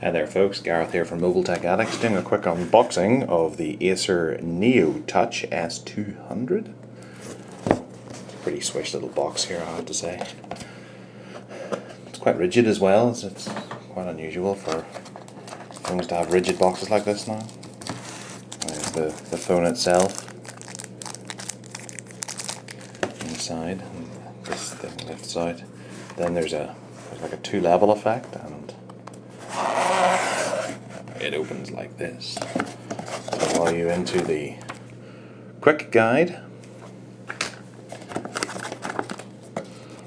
Hi there folks, Gareth here from Mobile Tech Addicts doing a quick unboxing of the Acer Neotouch s200. Pretty swish little box here, I have to say. It's quite rigid as well, as it's quite unusual for phones to have rigid boxes like this now. There's the phone itself inside, and this thing lifts out. Then there's like a two-level effect, and it opens like this. So allow you into the quick guide,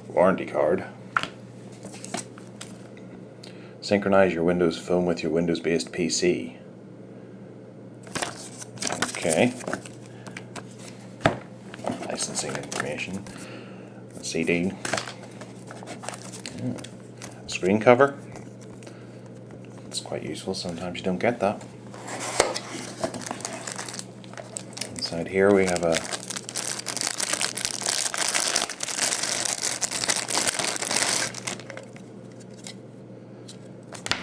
warranty card, synchronize your Windows phone with your Windows-based PC. Okay. Licensing information, a CD, a screen cover. It's quite useful, sometimes you don't get that. Inside here we have a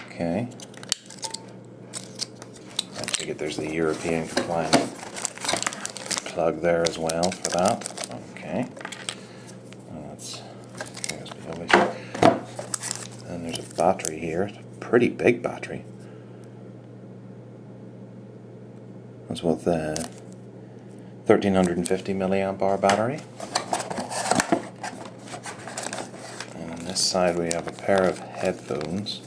okay. I figured there's the European compliant plug there as well for that. Okay. And that's USB obviously. And there's a battery here. It's a pretty big battery. That's what the 1350 milliamp hour battery. And on this side we have a pair of headphones.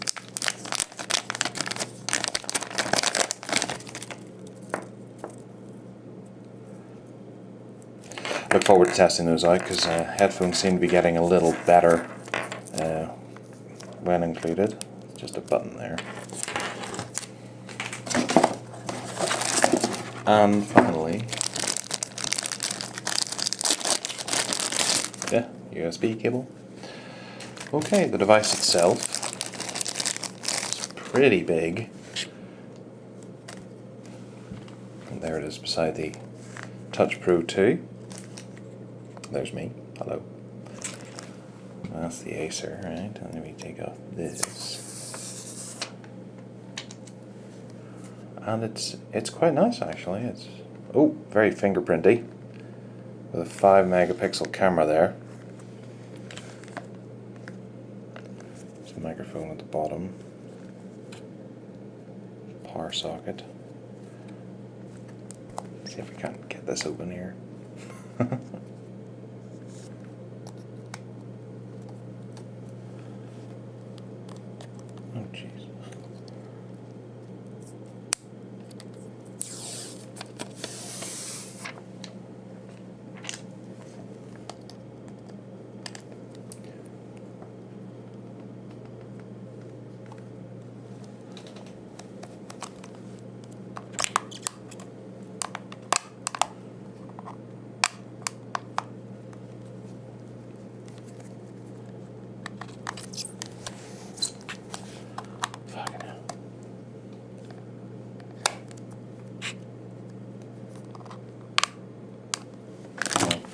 Look forward to testing those out because headphones seem to be getting a little better when included. Just a button there. And finally, yeah, USB cable. Okay, the device itself is pretty big. And there it is beside the Touch Pro 2. There's me. Hello. That's the Acer, right? And let me take off this. And it's quite nice actually. It's very fingerprinty. With a 5 megapixel camera there. There's a microphone at the bottom. Power socket. Let's see if we can get this open here. Oh jeez.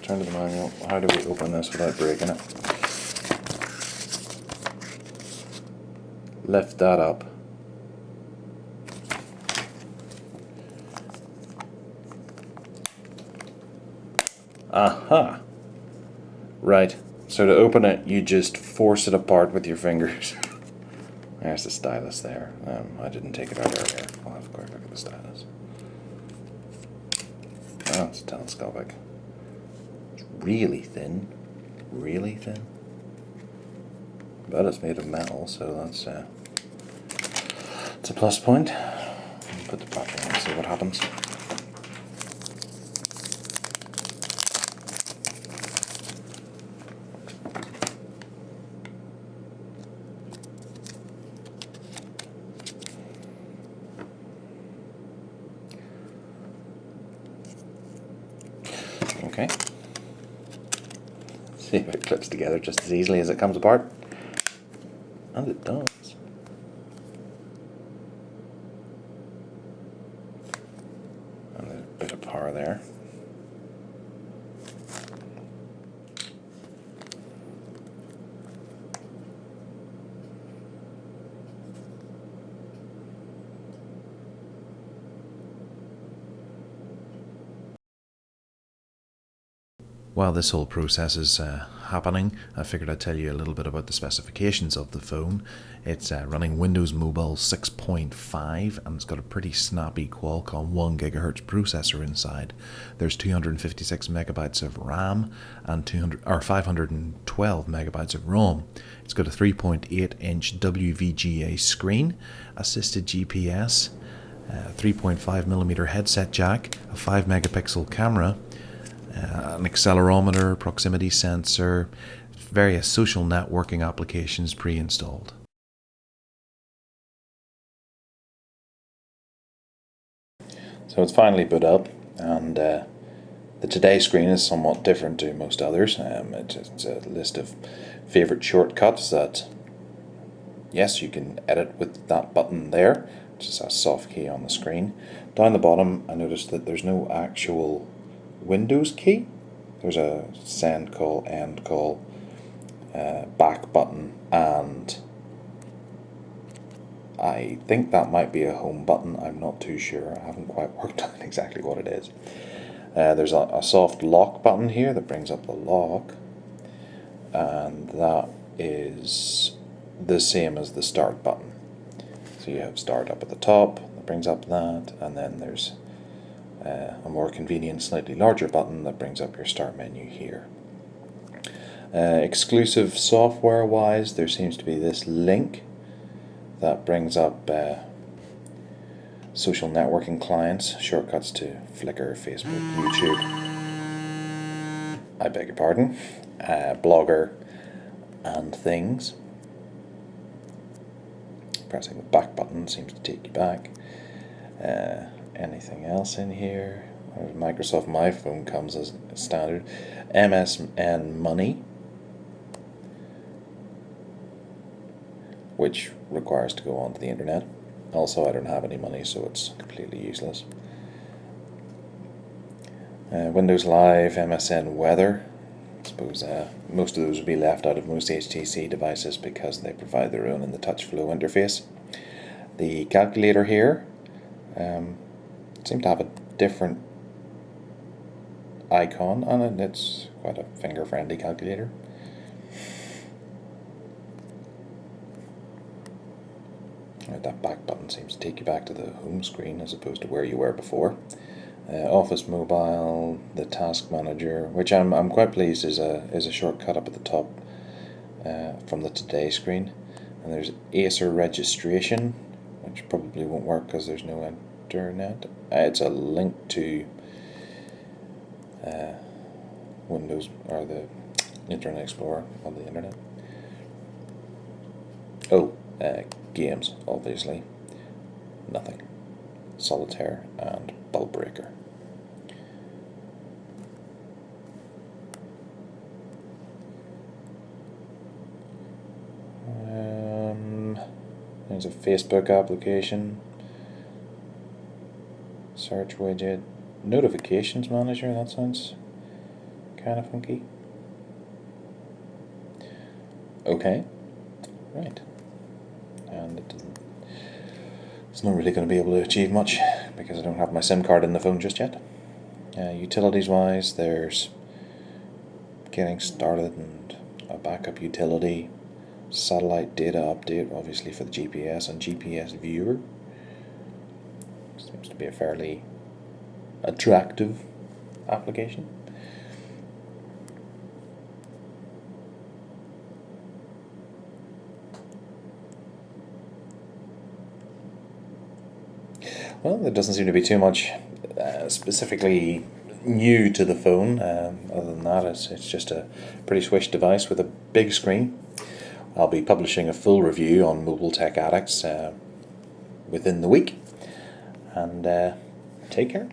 Turn to the manual. How do we open this without breaking it? Lift that up. Aha! Right. So to open it, you just force it apart with your fingers. There's the stylus there. I didn't take it out earlier. I'll have a quick look at the stylus. Oh, it's telescopic. Really thin, but it's made of metal, so that's it's a plus point. Put the battery in and see what happens. Okay. See if it clips together just as easily as it comes apart. And it does. And there's a bit of power there. while this whole process is happening, I figured I'd tell you a little bit about the specifications of the phone. It's running Windows Mobile 6.5 and it's got a pretty snappy Qualcomm 1 GHz processor inside. There's 256 megabytes of RAM and 512 megabytes of ROM. It's got a 3.8-inch WVGA screen, assisted GPS, 3.5mm headset jack, a 5 megapixel camera, an accelerometer, proximity sensor, various social networking applications pre-installed. So it's finally boot up, and the Today screen is somewhat different to most others. It's a list of favourite shortcuts that, yes, you can edit with that button there, which is a soft key on the screen. Down the bottom, I noticed that there's no actual Windows key. There's a send call, end call, back button, and I think that might be a home button. I'm not too sure. I haven't quite worked out exactly what it is. There's a soft lock button here that brings up the lock, and that is the same as the start button. So you have start up at the top, that brings up that, and then there's a more convenient, slightly larger button that brings up your start menu here. Exclusive software wise, there seems to be this link that brings up social networking clients, shortcuts to Flickr, Facebook, YouTube, I beg your pardon, Blogger and things. Pressing the back button seems to take you back. Anything else in here? Microsoft My Phone comes as standard. MSN Money, which requires to go onto the internet. Also, I don't have any money, so it's completely useless. Windows Live, MSN Weather. I suppose most of those would be left out of most HTC devices because they provide their own in the TouchFlow interface. The calculator here seems to have a different icon on it. It's quite a finger-friendly calculator. That back button seems to take you back to the home screen as opposed to where you were before. Office Mobile, the Task Manager, which I'm quite pleased is a shortcut up at the top from the Today screen. And there's Acer registration, which probably won't work because there's no internet. It's a link to Windows or the Internet Explorer on the internet. Oh, games, obviously. Nothing. Solitaire and Bulb Breaker. There's a Facebook application. Search widget. Notifications manager, that sounds kind of funky. Okay. Right. And it's not really going to be able to achieve much because I don't have my SIM card in the phone just yet. Utilities wise, there's getting started and a backup utility, satellite data update, obviously for the GPS, and GPS viewer. Seems to be a fairly attractive application. Well, there doesn't seem to be too much specifically new to the phone. Other than that, it's just a pretty swish device with a big screen. I'll be publishing a full review on Mobile Tech Addicts within the week. And take care.